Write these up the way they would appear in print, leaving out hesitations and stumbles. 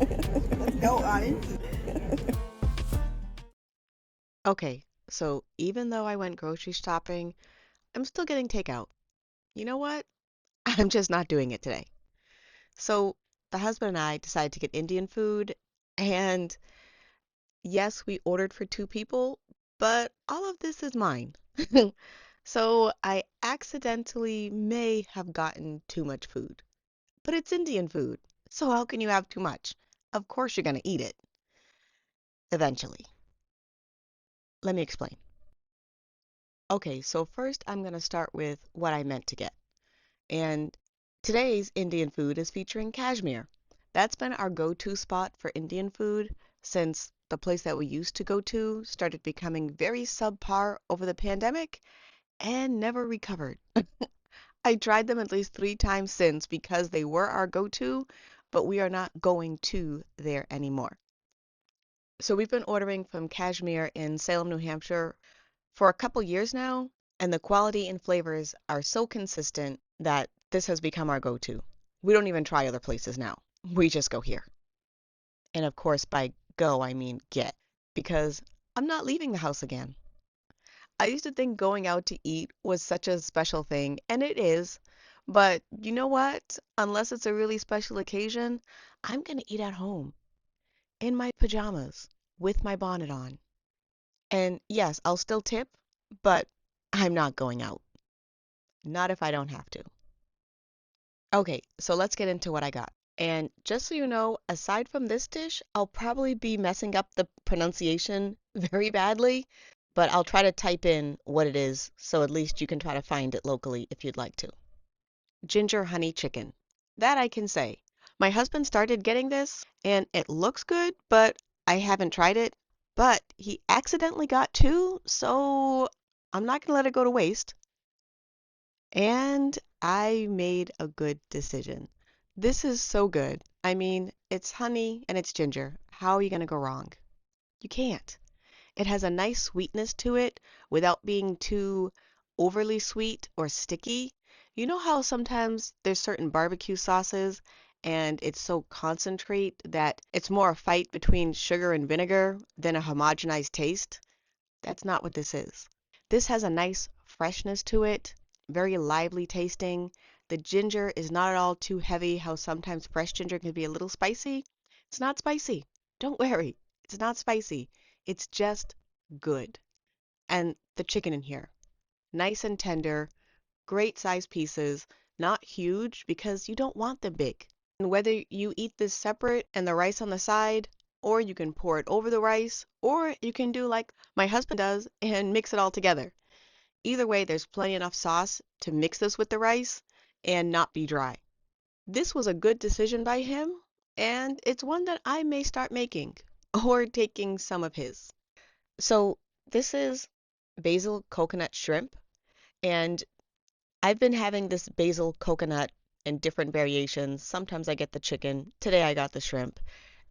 Let's go, Ani. Okay, so even though I went grocery shopping, I'm still getting takeout. You know what? I'm just not doing it today. So the husband and I decided to get Indian food, and yes, we ordered for two people, but all of this is mine. So I accidentally may have gotten too much food. But it's Indian food, so how can you have too much? Of course you're gonna eat it eventually. Let me explain. Okay, so first I'm gonna start with what I meant to get. And today's Indian food is featuring Kashmir. That's been our go-to spot for Indian food since the place that we used to go to started becoming very subpar over the pandemic and never recovered. I tried them at least 3 times since because they were our go-to, but we are not going to there anymore. So we've been ordering from Kashmir in Salem, New Hampshire for a couple years now, and the quality and flavors are so consistent that this has become our go-to. We don't even try other places now. We just go here. And of course, by go, I mean get, because I'm not leaving the house again. I used to think going out to eat was such a special thing, and it is. But you know what? Unless it's a really special occasion, I'm gonna eat at home in my pajamas with my bonnet on. And yes, I'll still tip, but I'm not going out. Not if I don't have to. Okay, so let's get into what I got. And just so you know, aside from this dish, I'll probably be messing up the pronunciation very badly, but I'll try to type in what it is so at least you can try to find it locally if you'd like to. Ginger honey chicken. That I can say. My husband started getting this and it looks good, but I haven't tried it. But he accidentally got two, so I'm not gonna let it go to waste. And I made a good decision. This is so good. I mean, it's honey and it's ginger. How are you gonna go wrong? You can't. It has a nice sweetness to it without being too overly sweet or sticky. You know how sometimes there's certain barbecue sauces and it's so concentrate that it's more a fight between sugar and vinegar than a homogenized taste? That's not what this is. This has a nice freshness to it, very lively tasting. The ginger is not at all too heavy, how sometimes fresh ginger can be a little spicy. It's not spicy. Don't worry. It's not spicy. It's just good. And the chicken in here, nice and tender, great size pieces, not huge because you don't want them big. And whether you eat this separate and the rice on the side, or you can pour it over the rice, or you can do like my husband does and mix it all together. Either way, there's plenty enough sauce to mix this with the rice and not be dry. This was a good decision by him, and it's one that I may start making or taking some of his. So, this is basil coconut shrimp, and I've been having this basil coconut in different variations. Sometimes I get the chicken. Today I got the shrimp.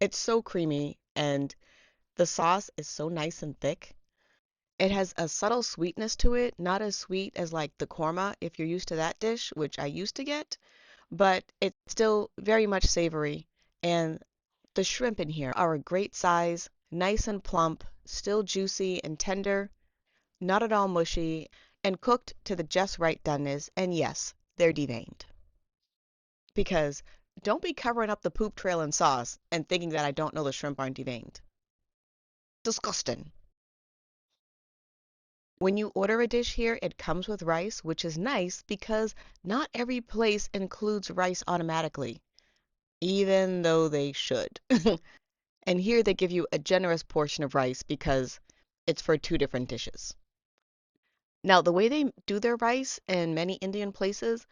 It's so creamy, and the sauce is so nice and thick. It has a subtle sweetness to it, not as sweet as like the korma if you're used to that dish, which I used to get, but it's still very much savory. And the shrimp in here are a great size, nice and plump, still juicy and tender, not at all mushy, and cooked to the just right doneness. And yes, they're deveined. Because don't be covering up the poop trail in sauce and thinking that I don't know the shrimp aren't deveined. Disgusting. When you order a dish here, it comes with rice, which is nice because not every place includes rice automatically, even though they should. And here they give you a generous portion of rice because it's for two different dishes. Now, the way they do their rice in many Indian places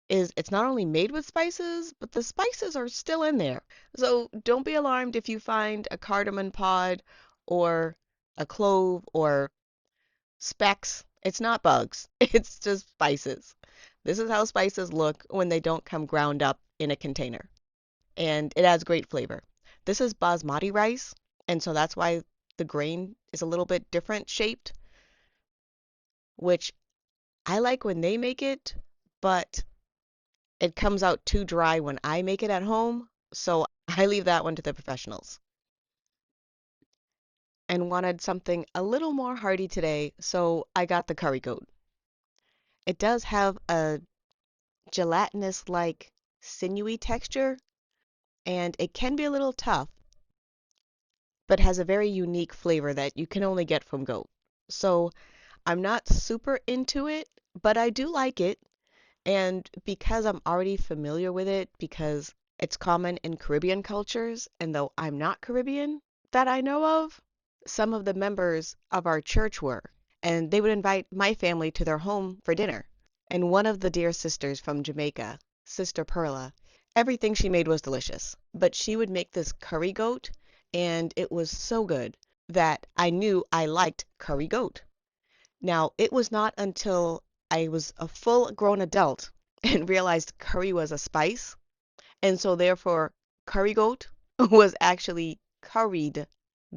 is it's not only made with spices, but the spices are still in there. So don't be alarmed if you find a cardamom pod or a clove or specks. It's not bugs, it's just spices. This is how spices look when they don't come ground up in a container, and it adds great flavor. This is basmati rice, and so that's why the grain is a little bit different shaped, which I like when they make it, but it comes out too dry when I make it at home, so I leave that one to the professionals. And wanted something a little more hearty today, so I got the curry goat. It does have a gelatinous like sinewy texture, and it can be a little tough, but has a very unique flavor that you can only get from goat. So I'm not super into it, but I do like it. And because I'm already familiar with it, because it's common in Caribbean cultures, and though I'm not Caribbean that I know of, some of the members of our church were, and they would invite my family to their home for dinner. And one of the dear sisters from Jamaica, Sister Perla, everything she made was delicious. But she would make this curry goat, and it was so good that I knew I liked curry goat. Now, it was not until I was a full grown adult and realized curry was a spice, and so therefore curry goat was actually curried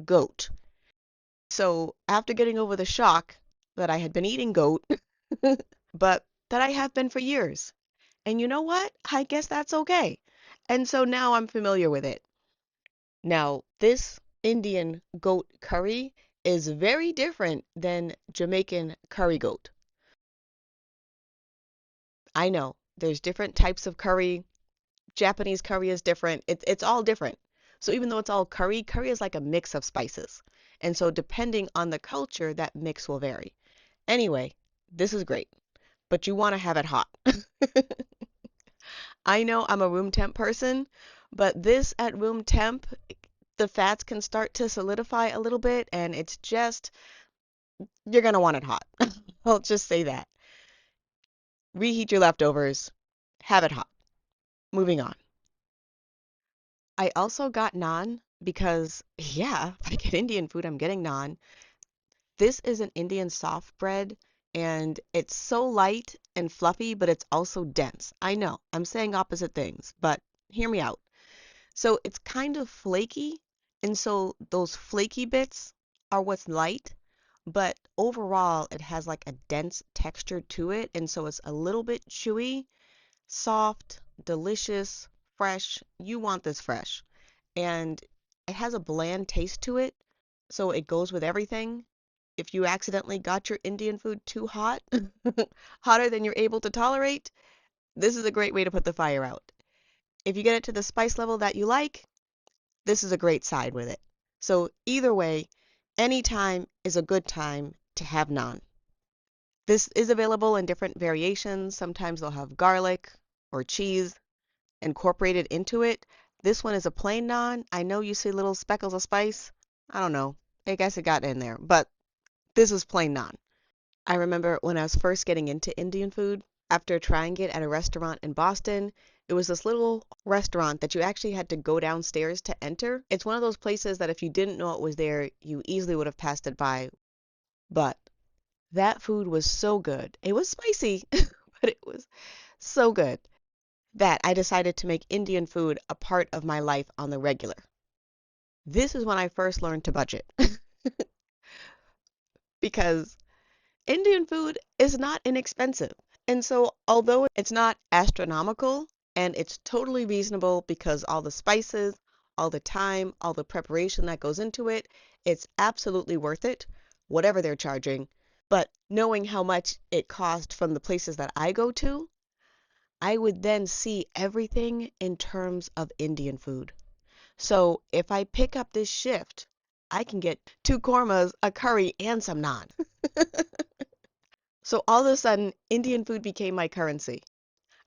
goat. So after getting over the shock that I had been eating goat, but that I have been for years. And you know what? I guess that's okay. And so now I'm familiar with it. Now, this Indian goat curry is very different than Jamaican curry goat. I know there's different types of curry. Japanese curry is different. It's all different. So even though it's all curry, curry is like a mix of spices. And so depending on the culture, that mix will vary. Anyway, this is great, but you want to have it hot. I know I'm a room temp person, but this at room temp, the fats can start to solidify a little bit, and it's just, you're going to want it hot. I'll just say that. Reheat your leftovers, have it hot. Moving on. I also got naan because, yeah, if I get Indian food, I'm getting naan. This is an Indian soft bread, and it's so light and fluffy, but it's also dense. I know, I'm saying opposite things, but hear me out. So it's kind of flaky, and so those flaky bits are what's light, but overall it has like a dense texture to it, and so it's a little bit chewy, soft, delicious, fresh. You want this fresh. And it has a bland taste to it, so it goes with everything. If you accidentally got your Indian food too hot, hotter than you're able to tolerate, this is a great way to put the fire out. If you get it to the spice level that you like, this is a great side with it. So either way, any time is a good time to have naan. This is available in different variations. Sometimes they'll have garlic or cheese incorporated into it. This one is a plain naan. I know you see little speckles of spice. I don't know. I guess it got in there, but this is plain naan. I remember when I was first getting into Indian food, after trying it at a restaurant in Boston, it was this little restaurant that you actually had to go downstairs to enter. It's one of those places that if you didn't know it was there, you easily would have passed it by. But that food was so good. It was spicy, but it was so good that I decided to make Indian food a part of my life on the regular. This is when I first learned to budget because Indian food is not inexpensive. And so, although it's not astronomical and it's totally reasonable because all the spices, all the time, all the preparation that goes into it, it's absolutely worth it, whatever they're charging. But knowing how much it cost from the places that I go to, I would then see everything in terms of Indian food. So if I pick up this shift, I can get two kormas, a curry, and some naan. So all of a sudden, Indian food became my currency.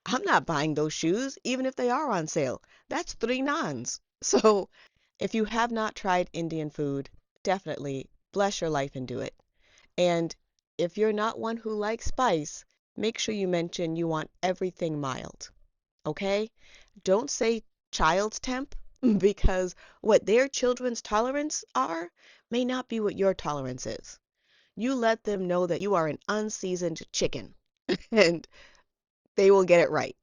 I'm not buying those shoes, even if they are on sale. That's three naans. So if you have not tried Indian food, definitely bless your life and do it. And if you're not one who likes spice, make sure you mention you want everything mild. Okay? Don't say child's temp because what their children's tolerance are may not be what your tolerance is. You let them know that you are an unseasoned chicken and they will get it right.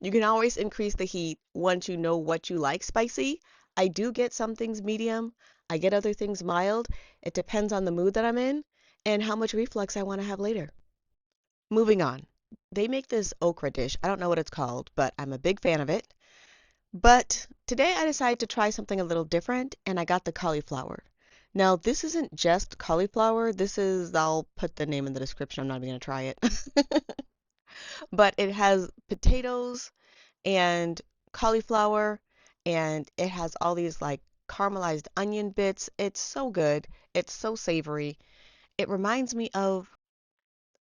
You can always increase the heat once you know what you like spicy. I do get some things medium, I get other things mild. It depends on the mood that I'm in and how much reflux I want to have later. Moving on. They make this okra dish. I don't know what it's called, but I'm a big fan of it. But today I decided to try something a little different and I got the cauliflower. Now, this isn't just cauliflower. I'll put the name in the description. I'm not even going to try it. But it has potatoes and cauliflower and it has all these like caramelized onion bits. It's so good. It's so savory. It reminds me of,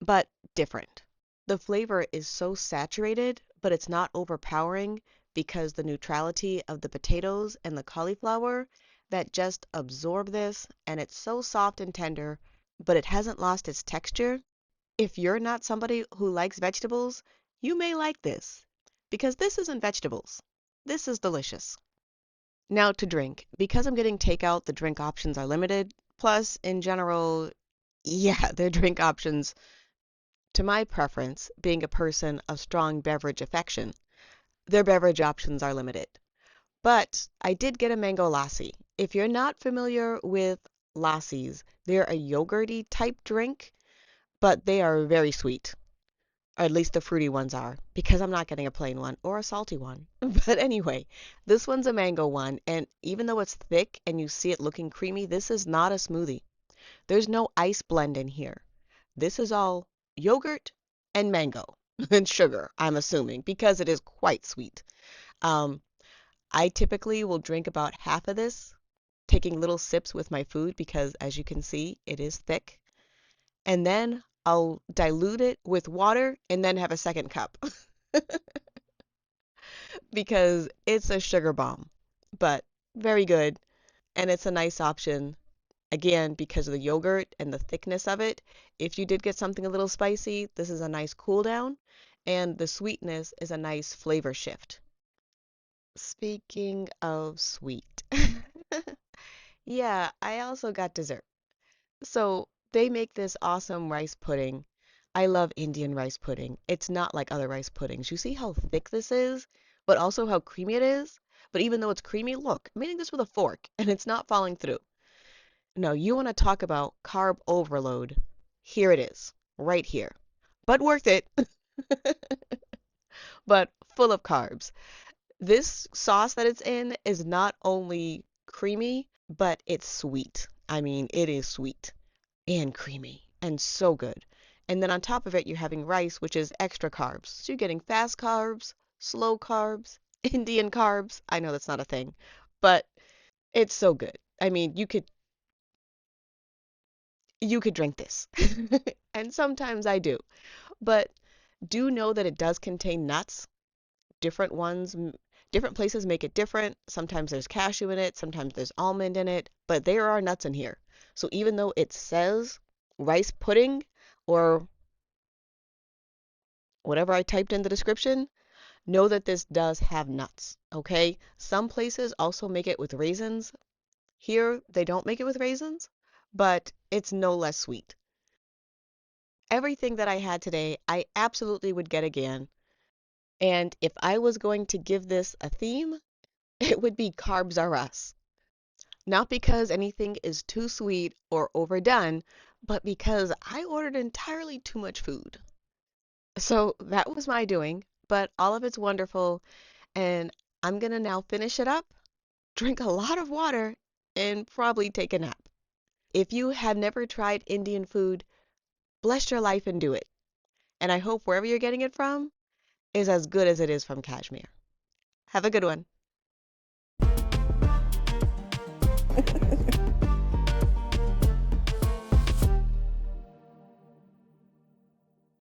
but different. The flavor is so saturated, but it's not overpowering because the neutrality of the potatoes and the cauliflower that just absorb this, and it's so soft and tender, but it hasn't lost its texture. If you're not somebody who likes vegetables, you may like this because this isn't vegetables. This is delicious. Now to drink. Because I'm getting takeout, the drink options are limited. Plus, in general, yeah, their drink options, to my preference, being a person of strong beverage affection, their beverage options are limited. But I did get a mango lassi. If you're not familiar with lassis, they're a yogurty type drink, but they are very sweet. Or at least the fruity ones are, because I'm not getting a plain one or a salty one. But anyway, this one's a mango one, and even though it's thick and you see it looking creamy, this is not a smoothie. There's no ice blend in here. This is all yogurt and mango and sugar, I'm assuming, because it is quite sweet. Um, I typically will drink about half of this, taking little sips with my food because, as you can see, it is thick. And then I'll dilute it with water and then have a second cup because it's a sugar bomb, but very good. And it's a nice option, again, because of the yogurt and the thickness of it. If you did get something a little spicy, this is a nice cool down, and the sweetness is a nice flavor shift. Speaking of sweet, yeah, I also got dessert. So they make this awesome rice pudding. I love Indian rice pudding. It's not like other rice puddings. You see how thick this is, but also how creamy it is? But even though it's creamy, look, I'm eating this with a fork and it's not falling through. No, you want to talk about carb overload. Here it is, right here. But worth it, but full of carbs. This sauce that it's in is not only creamy, but it's sweet. I mean, it is sweet and creamy and so good. And then on top of it, you're having rice, which is extra carbs. So you're getting fast carbs, slow carbs, Indian carbs. I know that's not a thing, but it's so good. I mean, you could drink this. And sometimes I do. But do know that it does contain nuts. Different ones, different places make it different. Sometimes there's cashew in it, sometimes there's almond in it, but there are nuts in here. So even though it says rice pudding or whatever I typed in the description, know that this does have nuts, okay? Some places also make it with raisins. Here, they don't make it with raisins, but it's no less sweet. Everything that I had today, I absolutely would get again. And if I was going to give this a theme, it would be Carbs Are Us. Not because anything is too sweet or overdone, but because I ordered entirely too much food. So that was my doing, but all of it's wonderful, and I'm gonna now finish it up, drink a lot of water, and probably take a nap. If you have never tried Indian food, bless your life and do it. And I hope wherever you're getting it from is as good as it is from Kashmir. Have a good one.